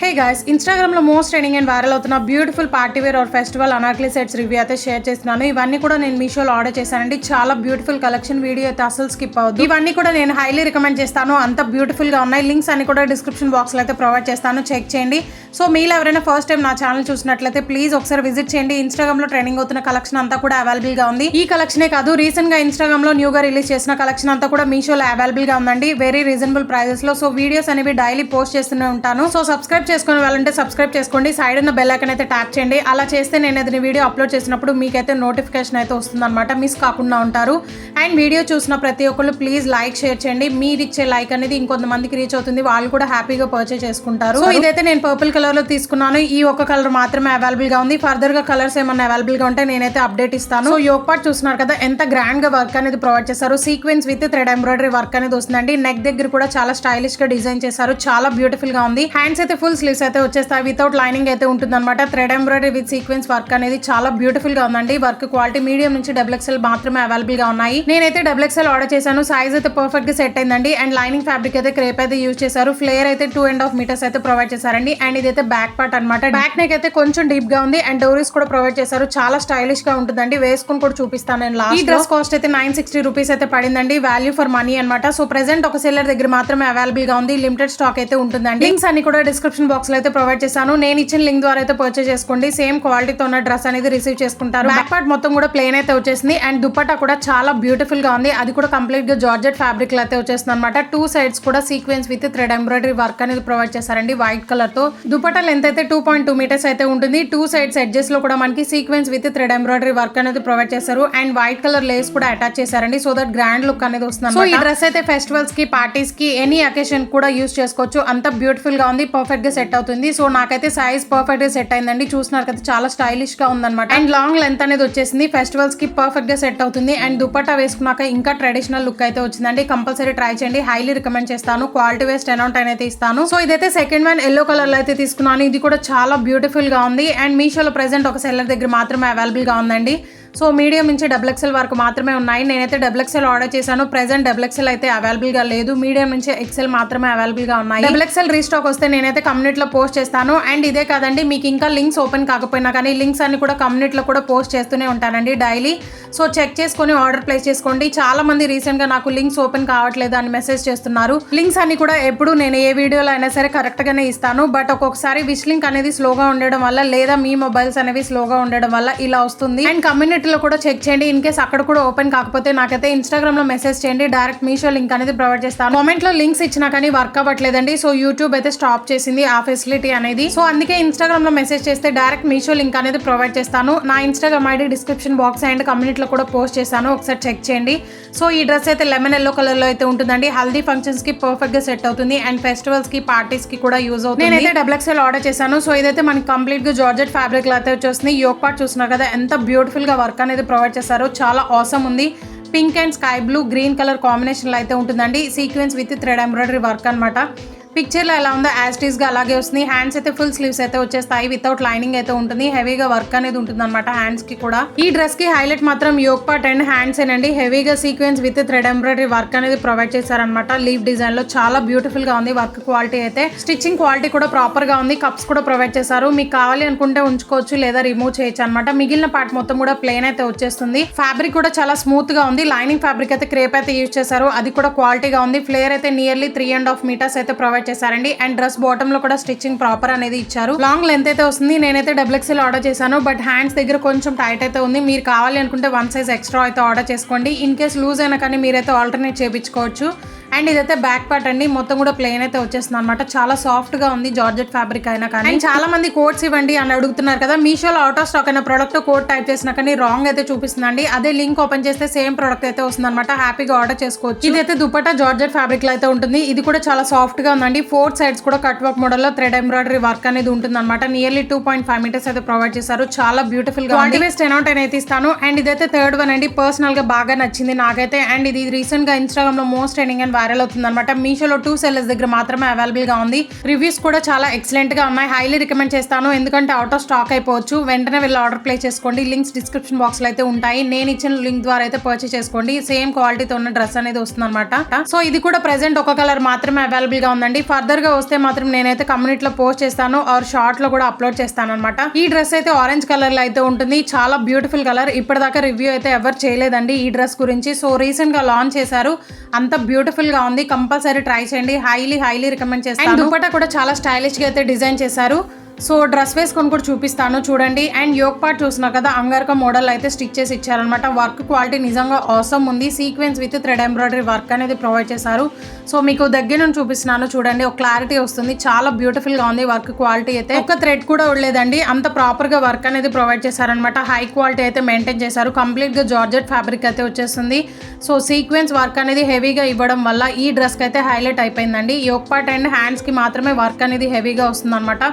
హే guys, Instagram లో most trending and viral అవుతున్న beautiful party wear or festival Anarkali sets review అయితే share చేస్తున్నాను. ఇవన్నీ కూడా నేను మీషోలో ఆర్డర్ చేశానండి. చాలా బ్యూటిఫుల్ కలెక్షన్. వీడియో అయితే అసలు స్కిప్ అవుతుంది. ఇవన్నీ కూడా నేను హైలీ రికమెండ్ చేస్తాను. అంత బ్యూటిఫుల్ గా ఉన్నాయి. లింక్స్ అన్ని కూడా డిస్క్రిప్షన్ బాక్స్ లో అయితే ప్రొవైడ్ చేస్తాను, చెక్ చేయండి. సో మీరు ఎవరైనా ఫస్ట్ టైం నా ఛానల్ చూసినట్లయితే ప్లీజ్ ఒకసారి విజిట్ చేయండి. ఇన్స్టాగ్రామ్ లో ట్రెండింగ్ అవుతున్న కలెక్షన్ అంతా కూడా అవైలబుల్ గా ఉంది. ఈ కలెక్షనే కాదు, రీసెంట్ గా ఇన్స్టాగ్రామ్ లో న్యూగా రిలీజ్ చేసిన కలెక్షన్ అంతా కూడా మీషోలో అవైలబుల్ గా ఉందండి, వెరీ రీజనబుల్ ప్రైజెస్ లో. సో వీడియోస్ అనేవి డైలీ పోస్ట్ చేస్తూనే ఉంటాను. సో సబ్స్క్రైబ్ చేసుకునే వాళ్ళంటే సబ్స్క్రైబ్ చేసుకోండి. సైడ్ ఉన్న బెల్ ఐకాన్ అయితే ట్యాప్ చేయండి. అలా చేస్తే నేను ఏదైనా వీడియో అప్లోడ్ చేసినప్పుడు మీకైతే నోటిఫికేషన్ అయితే వస్తుందన్నమాట, మిస్ కాకుండా ఉంటారు. అండ్ వీడియో చూసిన ప్రతి ఒక్కళ్ళు ప్లీజ్ లైక్ షేర్ చేయండి. మీరు ఇచ్చే లైక్ అనేది ఇంకొంతమందికి రీచ్ అవుతుంది, వాళ్ళు కూడా హ్యాపీగా పర్చేస్ చేసుకుంటారు. సో ఇదైతే నేను పర్పుల్ కలర్ లో తీసుకున్నాను. ఈ ఒక కలర్ మాత్రమే అవైలబుల్ గా ఉంది. ఫర్దర్ గా కలర్స్ ఏమన్నా అవైలబుల్ గా ఉంటే నేనైతే అప్డేట్ ఇస్తాను. సో యోక్ పార్ట్ చూస్తున్నారు కదా, ఎంత గ్రాండ్ గా వర్క్ అనేది ప్రొవైడ్ చేశారు. Sequence with thread embroidery work అనేది వస్తుందండి. నెక్ దగ్గర కూడా చాలా స్టైలిష్ గా డిజైన్ చేశారు, చాలా బ్యూటిఫుల్ గా ఉంది. హ్యాండ్స్ అయితే ఫుల్ స్లీవ్స్ అయితే వచ్చేస్తాయి, వితౌట్ లైనింగ్ అయితే ఉంటుంది అనమాట. Thread embroidery with sequence work అనేది చాలా బ్యూటిఫుల్ గా ఉందండి. వర్క్ క్వాలిటీ మీడియం నుంచి XXL మాత్రమే అవైలబుల్ గా ఉన్నాయి. నేనైతే XXL ఆర్డర్ చేశాను. సైజ్ అయితే పర్ఫెక్ట్ గా సెట్ అయిందండి. అండ్ లైనింగ్ ఫ్యాబ్రిక్ అయితే క్రేప్ అయితే యూజ్ చేశారు. ఫ్లేర్ అయితే 2.5 మీటర్స్ అయితే ప్రొవైడ్ చేశారండి. అండ్ ఇదైతే బ్యాక్ పార్ట్ అనమాట. బ్యాక్ నెక్ అయితే కొంచెం డీప్ గా ఉంది. అండ్ డోరీస్ కూడా ప్రొవైడ్ చేశారు. చాలా స్టైలిష్ గా ఉంటుందండి. వేసుకుని కూడా చూపిస్తాను నేను లాస్ట్. ఈ డ్రెస్ కాస్ట్ అయితే 960 రూపీస్ అయితే పడిందండి. వాల్యూ ఫర్ మనీ అనమాట. సో ప్రెసెంట్ ఒక సెల్లర్ దగ్గర మాత్రమే అవైలబుల్ గా ఉంది. లిమిటెడ్ స్టాక్ అయితే ఉంటుందండి. లింక్స్ అన్ని కూడా డిస్క్రిప్షన్ బాక్స్ లో అయితే ప్రొవైడ్ చేశాను. నేను ఇచ్చిన లింక్ ద్వారా అయితే పర్చేస్ చేసుకోండి. సేమ్ క్వాలిటీతో ఉన్న డ్రెస్ అనేది రిసీవ్ చేసుకుంటారు. బ్యాక్ పార్ట్ మొత్తం కూడా ప్లేన్ అయితే వచ్చేసింది. అండ్ దుపట్టా కూడా చాలా బ్యూటిఫుల్ గా ఉంది. అది కూడా కంప్లీట్ గా జార్జెట్ ఫ్యాబ్రిక్ లో అయితే వచ్చేస్తుంది అనమాట. 2 సైడ్స్ కూడా sequence with thread embroidery work అనేది ప్రొవైడ్ చేశారండి వైట్ కలర్ తో. దుపట్టా లెంత్ అయితే 2.2 మీటర్స్ అయితే ఉంటుంది. 2 సైడ్స్ ఎడ్జెస్ లో కూడా మనకి sequence with thread embroidery work అనేది ప్రొవైడ్ చేశారు. అండ్ వైట్ కలర్ లేస్ కూడా అటాచ్ చేశారండి, సో దట్ గ్రాండ్ లుక్ అనేది వస్తుంది. సో ఈ డ్రెస్ అయితే ఫెస్టివల్స్ కి, పార్టీస్ కి, ఎనీ అకేషన్ కూడా యూస్ చేసుకోవచ్చు. అంత బ్యూటిఫుల్ గా ఉంది, పర్ఫెక్ట్ గా సెట్ అవుతుంది. సో నాకైతే సైజ్ పర్ఫెక్ట్ గా సెట్ అయిందండి. చూస్తున్నారు కదా, చాలా స్టైలిష్ గా ఉందన్నమాట. అండ్ లాంగ్ లెంత్ అనేది వచ్చేసింది. ఫెస్టివల్స్ కి పర్ఫెక్ట్ గా సెట్ అవుతుంది. అండ్ దుపట్టా వేసుకున్నాక ఇంకా ట్రెడిషనల్ లుక్ అయితే వచ్చిందండి. కంపల్సరీ ట్రై చేయండి, హైలీ రికమెండ్ చేస్తాను. క్వాలిటీ వేస్ట్ 10/10 అయితే ఇస్తాను. సో ఇదైతే సెకండ్ వన్ ఎల్లో కలర్ లో అయితే తీసుకున్నాను. ఇది కూడా చాలా బ్యూటిఫుల్ గా ఉంది. అండ్ మీషోలో ప్రెసెంట్ ఒక సెల్లర్ దగ్గర మాత్రమే అవైలబుల్ గా ఉందండి. సో మీడియం నుంచి XXL వరకు మాత్రమే ఉన్నాయి. నేనైతే XXL ఆర్డర్ చేశాను. ప్రెసెంట్ XXL అయితే అవైలబుల్ గా లేదు. మీడియం నుంచి XL మాత్రమే అవైలబుల్ గా ఉన్నాయి. XXL రీస్టాక్ వస్తే నేనైతే కమ్యూనిటీలో పోస్ట్ చేస్తాను. అండ్ ఇదే కాదండి, మీకు ఇంకా లింక్స్ ఓపెన్ కాకపోయినా కానీ లింక్స్ అన్ని కూడా కమ్యూనిటీలో కూడా పోస్ట్ చేస్తూనే ఉంటానండి డైలీ. సో చెక్ చేసుకొని ఆర్డర్ ప్లేస్ చేసుకోండి. చాలా మంది రీసెంట్ గా నాకు లింక్స్ ఓపెన్ కావట్లేదు అని మెసేజ్ చేస్తున్నారు. లింక్స్ అన్ని కూడా ఎప్పుడు నేను ఏ వీడియోలో అయినా సరే కరెక్ట్ గానే ఇస్తాను. బట్ ఒక్కొక్కసారి విష్ లింక్ అనేది స్లోగా ఉండడం వల్ల, లేదా మీ మొబైల్స్ అనేవి స్లోగా ఉండడం వల్ల ఇలా వస్తుంది. అండ్ కమ్యూనిటీ లో కూడా చెక్ చేయండి. ఇన్ కేస్ అక్కడ కూడా ఓపెన్ కాకపోతే నాకైతే ఇన్స్టాగ్రామ్ లో మెసేజ్ చేయండి. డైరెక్ట్ మీషో లింక్ అనేది ప్రొవైడ్ చేస్తాను. కామెంట్ లో లింక్స్ ఇచ్చినా కానీ వర్క్ అవ్వట్లేదండి. సో యూట్యూబ్ అయితే స్టాప్ చేసింది ఆ ఫెసిలిటీ అనేది. సో అందుకే ఇన్స్టాగ్రామ్ లో మెసేజ్ చేస్తే డైరెక్ట్ మీషో లింక్ అనేది ప్రొవైడ్ చేస్తాను. నా Instagram ID description box and కమ్యూనిటీలో కూడా పోస్ట్ చేశాను, ఒకసారి చెక్ చేయండి. సో ఈ డ్రెస్ అయితే లెమన్ ఎల్లో కలర్ లో అయితే ఉంటుందండి. హల్దీ ఫంక్షన్స్ కి పర్ఫెక్ట్ గా సెట్ అవుతుంది. అండ్ ఫెస్టివల్స్ కి, పార్టీస్ కి కూడా యూజ్ అవుతుంది. నేనైతే XXL ఆర్డర్ చేశాను. సో ఇదైతే మనకి కంప్లీట్ గా జార్జెట్ ఫ్యాబ్రిక్ లో అయితే వచ్చేస్తుంది. యోక్ పార్ట్ చూస్తున్నారు కదా, ఎంత బ్యూటిఫుల్ గా వర్క్ అనేది ప్రొవైడ్ చేశారు. చాలా ఆసమ్ ఉంది. Pink and sky blue, green colour combination లో అయితే ఉంటుందండి. Sequence with thread embroidery work అనమాట. పిక్చర్ లో ఎలా ఉందో యాజ్ టీస్ గా అలాగే వస్తుంది. హ్యాండ్స్ అయితే ఫుల్ స్లీవ్స్ అయితే వచ్చేస్తాయి, వితౌట్ లైనింగ్ అయితే ఉంటుంది. హెవీగా వర్క్ అనేది ఉంటుంది అనమాట హ్యాండ్స్ కి కూడా. ఈ డ్రెస్ కి హైలైట్ మాత్రం యోక్ పార్ట్ అండ్ హ్యాండ్స్ ఏనండి. హెవీగా sequence with thread embroidery work అనేది ప్రొవైడ్ చేశారనమాట. లీవ్ డిజైన్ లో చాలా బ్యూటిఫుల్ గా ఉంది. వర్క్ క్వాలిటీ అయితే, స్టిచ్చింగ్ క్వాలిటీ కూడా ప్రాపర్ గా ఉంది. కప్స్ కూడా ప్రొవైడ్ చేశారు. మీకు కావాలి అనుకుంటే ఉంచుకోవచ్చు, లేదా రిమూవ్ చేయొచ్చు అనమాట. మిగిలిన పార్ట్ మొత్తం కూడా ప్లేన్ అయితే వచ్చేస్తుంది. ఫ్యాబ్రిక్ కూడా చాలా స్మూత్ గా ఉంది. లైనింగ్ ఫ్యాబ్రిక్ అయితే క్రేప్ అయితే యూజ్ చేశారు, అది కూడా క్వాలిటీగా ఉంది. ఫ్లేర్ అయితే నియర్లీ 3.5 మీటర్స్ అయితే ప్రొవైడ్ చేశారండి. అండ్ డ్రెస్ బాటమ్ లో కూడా స్టిచ్చింగ్ ప్రాపర్ అనేది ఇచ్చారు. లాంగ్ లెంత్ అయితే వస్తుంది. నేనైతే XXL ఆర్డర్ చేశాను. బట్ హ్యాండ్స్ దగ్గర కొంచెం టైట్ అయితే ఉంది. మీరు కావాలి అనుకుంటే 1 సైజ్ ఎక్స్ట్రా అయితే ఆర్డర్ చేసుకోండి. ఇన్ కేస్ లూజ్ అయినా కానీ మీరైతే ఆల్టర్నేట్ చేయించుకోవచ్చు. అండ్ ఇదైతే బ్యాక్ పార్ట్ అండి, మొత్తం కూడా ప్లేన్ అయితే వచ్చేస్తుంది అనమాట. చాలా సాఫ్ట్ గా ఉంది, జార్జెట్ ఫ్యాబ్రిక్ అయినా కానీ. అండ్ చాలా మంది కోడ్స్ ఇవ్వండి అని అడుగుతున్నారు కదా. మీషోలో అవుట్ ఆఫ్ స్టాక్ అయిన ప్రోడక్ట్ కోడ్ టైప్ చేసినా కానీ రాంగ్ అయితే చూపిస్తుందండి. అదే లింక్ ఓపెన్ చేస్తే సేమ్ ప్రోడక్ట్ అయితే వస్తుంది అనమాట. హ్యాపీగా ఆర్డర్ చేసుకోవచ్చు. ఇదైతే దుపట్టా జార్జెట్ ఫ్యాబ్రిక్ లో అయితే ఉంటుంది. ఇది కూడా చాలా సాఫ్ట్ గా ఉందండి. 4 సైడ్స్ కూడా కట్ వర్క్ మోడల్ లో థ్రెడ్ ఎంబ్రాయిడరీ వర్క్ అనేది ఉంటుంది అనమాట. నియర్లీ 2.5 మీటర్స్ అయితే ప్రొవైడ్ చేశారు. చాలా బ్యూటిఫుల్ గా, క్వాలిటీ వేస్ట్ 10/10 అయితే ఇస్తాను. అండ్ ఇదైతే థర్డ్ వన్ అండి, పర్సనల్ గా బాగా నచ్చింది నాకైతే. అండ్ ఇది రీసెంట్ గా ఇన్స్టాగ్రామ్ లో మోస్ట్ ట్రెండింగ్ అండ్ వైరల్ అవుతుంది అనమాట. మీషోలో 2 sellers దగ్గర మాత్రమే అవైలబుల్ గా ఉంది. రివ్యూస్ కూడా చాలా ఎక్సలెంట్ గా ఉన్నాయి. హైలీ రికమెండ్ చేస్తాను, ఎందుకంటే అవుట్ ఆఫ్ స్టాక్ అయిపోవచ్చు. వెంటనే వెళ్ళి ఆర్డర్ ప్లేస్ చేసుకోండి. లింక్స్ డిస్క్రిప్షన్ బాక్స్ లో అయితే ఉంటాయి. నేను ఇచ్చిన లింక్ ద్వారా అయితే పర్చేస్ చేసుకోండి. సేమ్ క్వాలిటీతో ఉన్న డ్రెస్ అనేది వస్తుంది అనమాట. సో ఇది కూడా ప్రెసెంట్ ఒక కలర్ మాత్రమే అవైలబుల్ గా ఉందండి. ఫర్దర్ గా వస్తే మాత్రం నేనైతే కమ్యూనిటీలో పోస్ట్ చేస్తాను ఆర్ షార్ట్ లో కూడా అప్లోడ్ చేస్తాను అనమాట. ఈ డ్రెస్ అయితే ఆరెంజ్ కలర్ లో అయితే ఉంటుంది. చాలా బ్యూటిఫుల్ కలర్. ఇప్పటిదాకా రివ్యూ అయితే ఎవరు చేయలేదండి ఈ డ్రెస్ గురించి. సో రీసెంట్ గా లాంచ్ చేశారు. అంత బ్యూటిఫుల్ గా ఉంది. కంపల్సరీ ట్రై చేయండి. హైలీ రికమెండ్ చేస్తాను. దుపట్టా కూడా చాలా స్టైలిష్ గా అయితే డిజైన్ చేశారు. సో డ్రెస్ వేసుకొని కూడా చూపిస్తాను చూడండి. అండ్ యోక్ పార్ట్ చూస్తున్నారు కదా, అంగర్క మోడల్ అయితే స్టిచ్ చేసి ఇచ్చారనమాట. వర్క్ క్వాలిటీ నిజంగా ఆసమ్ ఉంది. Sequence with thread embroidery work అనేది ప్రొవైడ్ చేశారు. సో మీకు దగ్గర నుంచి చూపిస్తున్నాను చూడండి, ఒక క్లారిటీ వస్తుంది. చాలా బ్యూటిఫుల్ గా ఉంది వర్క్ క్వాలిటీ అయితే. ఒక థ్రెడ్ కూడా ఉండలేదండి, అంత ప్రాపర్ గా వర్క్ అనేది ప్రొవైడ్ చేశారనమాట. హై క్వాలిటీ అయితే మెయింటైన్ చేశారు. కంప్లీట్ గా జార్జెట్ ఫ్యాబ్రిక్ అయితే వచ్చేస్తుంది. సో సీక్వెన్స్ వర్క్ అనేది హెవీగా ఇవ్వడం వల్ల ఈ డ్రెస్ కి అయితే హైలైట్ అయిపోయిందండి. యోక్ పార్ట్ అండ్ హ్యాండ్స్ కి మాత్రమే వర్క్ అనేది హెవీగా వస్తుంది అనమాట.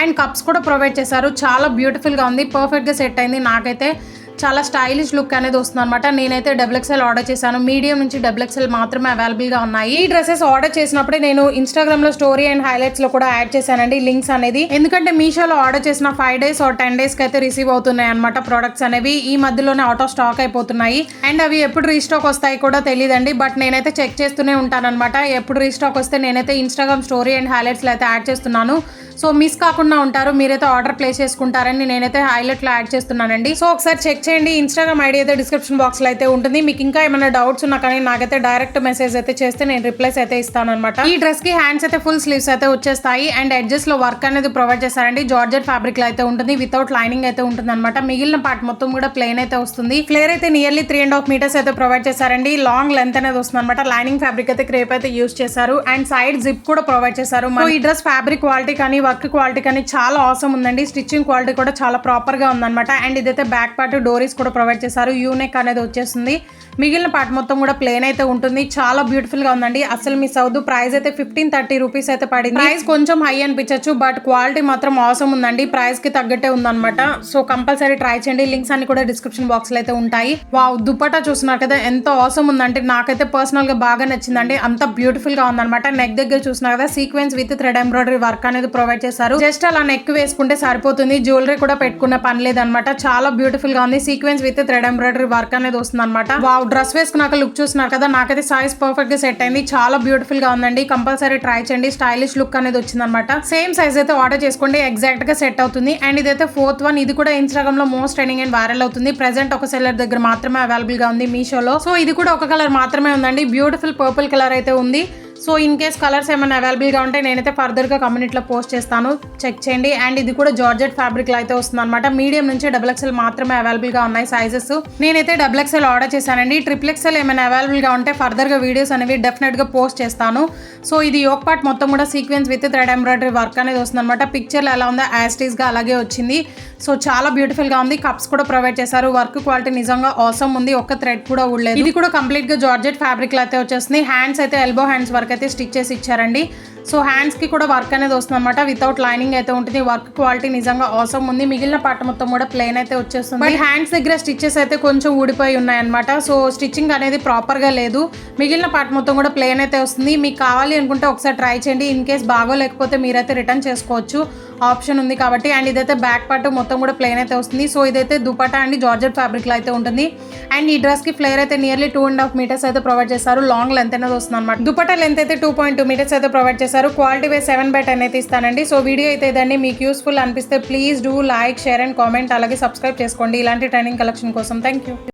అండ్ కప్స్ కూడా ప్రొవైడ్ చేశారు. చాలా బ్యూటిఫుల్గా ఉంది. పర్ఫెక్ట్గా సెట్ అయింది. నాకైతే చాలా స్టైలిష్ లుక్ అనేది వస్తుంది అనమాట. నేనైతే XXL ఆర్డర్ చేశాను. మీడియం నుంచి XXL మాత్రమే అవైలబుల్గా ఉన్నాయి. ఈ డ్రెస్సెస్ ఆర్డర్ చేసినప్పుడే నేను ఇన్స్టాగ్రామ్లో స్టోరీ అండ్ హైలైట్స్లో కూడా యాడ్ చేశానండి లింక్స్ అనేది. ఎందుకంటే మీషోలో ఆర్డర్ చేసిన 5 days or 10 days అయితే రిసీవ్ అవుతున్నాయి అనమాట ప్రొడక్ట్స్ అనేవి. ఈ మధ్యలోనే అవుట్ ఆఫ్ స్టాక్ అయిపోతున్నాయి. అండ్ అవి ఎప్పుడు రీస్టాక్ వస్తాయి కూడా తెలియదండి. బట్ నేనైతే చెక్ చేస్తూనే ఉంటాను అనమాట. ఎప్పుడు రీస్టాక్ వస్తే నేనైతే ఇన్స్టాగ్రామ్ స్టోరీ అండ్ హైలైట్స్లో అయితే యాడ్ చేస్తున్నాను. సో మిస్ కాకుండా ఉంటారు, మీరైతే ఆర్డర్ ప్లేస్ చేసుకుంటారని నేనైతే హైలైట్లో యాడ్ చేస్తున్నానండి. సో ఒకసారి చెక్ చేయండి. ఇన్స్టాగ్రామ్ ఐడి అయితే డిస్క్రిప్షన్ బాక్స్లో అయితే ఉంటుంది. మీకు ఇంకా ఏమైనా డౌట్స్ ఉన్నా కానీ నాకైతే డైరెక్ట్ మెసేజ్ అయితే చేస్తే నేను రిప్లైస్ అయితే ఇస్తాను అనమాట. ఈ డ్రెస్ కి హ్యాండ్స్ అయితే ఫుల్ స్లీవ్స్ అయితే వచ్చేస్తాయి. అండ్ ఎడ్జెస్ లో వర్క్ అనేది ప్రొవైడ్ చేశారండి. జార్జెట్ ఫ్యాబ్రిక్ లో అయితే ఉంటుంది. వితౌట్ లైనింగ్ అయితే ఉంటుంది అనమాట. మిగిలిన పార్ట్ మొత్తం కూడా ప్లెయిన్ అయితే వస్తుంది. ఫ్లేర్ అయితే నియర్లీ 3.5 meters అయితే ప్రొవైడ్ చేశారండి. లాంగ్ లెంత్ అనేది వస్తుంది అనమాట. లైనింగ్ ఫ్యాబ్రిక్ అయితే క్రేప్ అయితే యూస్ చేశారు. అండ్ సైడ్ జిప్ కూడా ప్రొవైడ్ చేశారు. ఈ డ్రెస్ ఫ్యాబ్రిక్ క్వాలిటీ కానీ వర్క్ క్వాలిటీ కానీ చాలా ఆసమ్ ఉందండి. స్టిచ్చింగ్ క్వాలిటీ కూడా చాలా ప్రాపర్ గా ఉందన్నమాట. అండ్ ఇదైతే బ్యాక్ పార్ట్ డోరీస్ కూడా ప్రొవైడ్ చేశారు. యూనెక్ అనేది వచ్చేస్తుంది. మిగిలిన పార్ట్ మొత్తం కూడా ప్లేన్ అయితే ఉంటుంది. చాలా బ్యూటిఫుల్ గా ఉందండి. అసలు మిస్ అవ్వదు. ప్రైస్ అయితే 1530 rupees అయితే పడింది. ప్రైస్ కొంచెం హై అనిపించచ్చు, బట్ క్వాలిటీ మాత్రం ఆసమ్ ఉందండి. ప్రైస్ కి తగ్గట్టే ఉందన్నమాట. సో కంపల్సరీ ట్రై చేయండి. లింక్స్ అన్ని కూడా డిస్క్రిప్షన్ బాక్స్ లో అయితే ఉంటాయి. వావ్, దుపట్టా చూస్తున్నారు కదా ఎంత ఆసమ్ ఉందంటే నాకైతే పర్సనల్ గా బాగా నచ్చిందండి. అంత బ్యూటిఫుల్ గా ఉందన్నమాట. నెక్ దగ్గర చూస్తున్నారు కదా, sequence with thread embroidery work అనేది ప్రొవైడ్ చేశారు. జస్ట్ అలా నెక్ వేసుకుంటే సరిపోతుంది. జ్యువెలరీ కూడా పెట్టుకున్న పని లేదనమాట. చాలా బ్యూటిఫుల్ గా ఉంది. Sequence with thread embroidery work అనేది వస్తుంది అనమాట. వావ్, డ్రెస్ వేసుకున్నాక లుక్ చూస్తున్నారు కదా, నాకైతే సైజ్ పర్ఫెక్ట్ గా సెట్ అయింది. చాలా బ్యూటిఫుల్ గా ఉందండి. కంపల్సరీ ట్రై చేయండి. స్టైలిష్ లుక్ అనేది వచ్చింది అనమాట. సేమ్ సైజ్ అయితే ఆర్డర్ చేసుకోండి, ఎగ్జాక్ట్ గా సెట్ అవుతుంది. అండ్ ఇదైతే 4th one. ఇది కూడా ఇన్స్టాగ్రామ్ లో మోస్ట్ ట్రెండింగ్ అండ్ వైరల్ అవుతుంది. ప్రెసెంట్ ఒక సెల్లర్ దగ్గర మాత్రమే అవైలబుల్ గా ఉంది మీషోలో. సో ఇది కూడా ఒక కలర్ మాత్రమే ఉందండి. బ్యూటిఫుల్ పర్పుల్ కలర్ అయితే ఉంది. సో ఇన్ కేస్ కలర్స్ ఏమైనా అవైలబుల్గా ఉంటే నేనైతే ఫర్దర్గా కమ్యూనిటీలో పోస్ట్ చేస్తాను, చెక్ చేయండి. అండ్ ఇది కూడా జార్జెట్ ఫ్యాబ్రిక్లో అయితే వస్తుంది అనమాట. మీడియం నుంచి XXL మాత్రమే అవైలబుల్గా ఉన్నాయి సైజెస్. నేనైతే XXL ఆర్డర్ చేశానండి. XXL ఏమైనా అవైలబుల్గా ఉంటే ఫర్దర్గా వీడియోస్ అనేవి డెఫినెట్గా పోస్ట్ చేస్తాను. సో ఇది యోక్ పార్ట్ మొత్తం కూడా sequence with thread embroidery work అనేది వస్తుంది అనమాట. పిక్చర్లో ఎలా ఉందో యాస్టీస్గా అలాగే వచ్చింది. సో చాలా బ్యూటిఫుల్గా ఉంది. కప్స్ కూడా ప్రొవైడ్ చేశారు. వర్క్ క్వాలిటీ నిజంగా ఆసమ్ ఉంది. ఒక్క థ్రెడ్ కూడా ఊడలేదు. ఇది కూడా కంప్లీట్గా జార్జెట్ ఫ్యాబ్రిక్లో అయితే వచ్చేస్తుంది. హ్యాండ్స్ అయితే ఎల్బో హ్యాండ్స్ వరకు అయితే స్టిచ్ చేసి ఇచ్చారండి. సో హ్యాండ్స్ కి కూడా వర్క్ అనేది వస్తుంది అనమాట. వితౌట్ లైనింగ్ అయితే ఉంటుంది. వర్క్ క్వాలిటీ నిజంగా ఆసమ్ ఉంది. మిగిలిన పార్ట్ మొత్తం కూడా ప్లెయిన్ అయితే వచ్చేస్తుంది. బట్ హ్యాండ్స్ దగ్గర స్టిచెస్ అయితే కొంచెం ఊడిపోయి ఉన్నాయి అనమాట. సో స్టిచ్చింగ్ అనేది ప్రాపర్ గా లేదు. మిగిలిన పార్ట్ మొత్తం కూడా ప్లెయిన్ అయితే వస్తుంది. మీకు కావాలి అనుకుంటే ఒకసారి ట్రై చేయండి. ఇన్ కేస్ బాగోలేకపోతే మీరైతే రిటర్న్ చేసుకోవచ్చు, ఆప్షన్ ఉంది కాబట్టి. అండ్ ఇదైతే బ్యాక్ పార్ట్ మొత్తం కూడా ప్లెయిన్ అయితే వస్తుంది. సో ఇదైతే దుపట్టా అండ్ జార్జెట్ ఫ్యాబ్రిక్ లో అయితే ఉంటుంది. అండ్ ఈ డ్రెస్ కి ఫ్లేర్ అయితే నియర్లీ 2.5 meters అయితే ప్రొవైడ్ చేశారు. లాంగ్ లెంత్ అనేది వస్తుంది అనమాట. దుపట్టా లెంత్ అయితే 2.2 meters అయితే ప్రొవైడ్ చేశారు. క్వాలిటీ వైజ్ 7/10 అయితే ఇస్తానండి. సో వీడియో అయితే ఇదండి. మీకు యూస్ఫుల్ అనిపిస్తే please do like, share and comment. అలాగే సబ్స్క్రైబ్ చేసుకోండి ఇలాంటి ట్రెండింగ్ కలెక్షన్ కోసం. Thank you.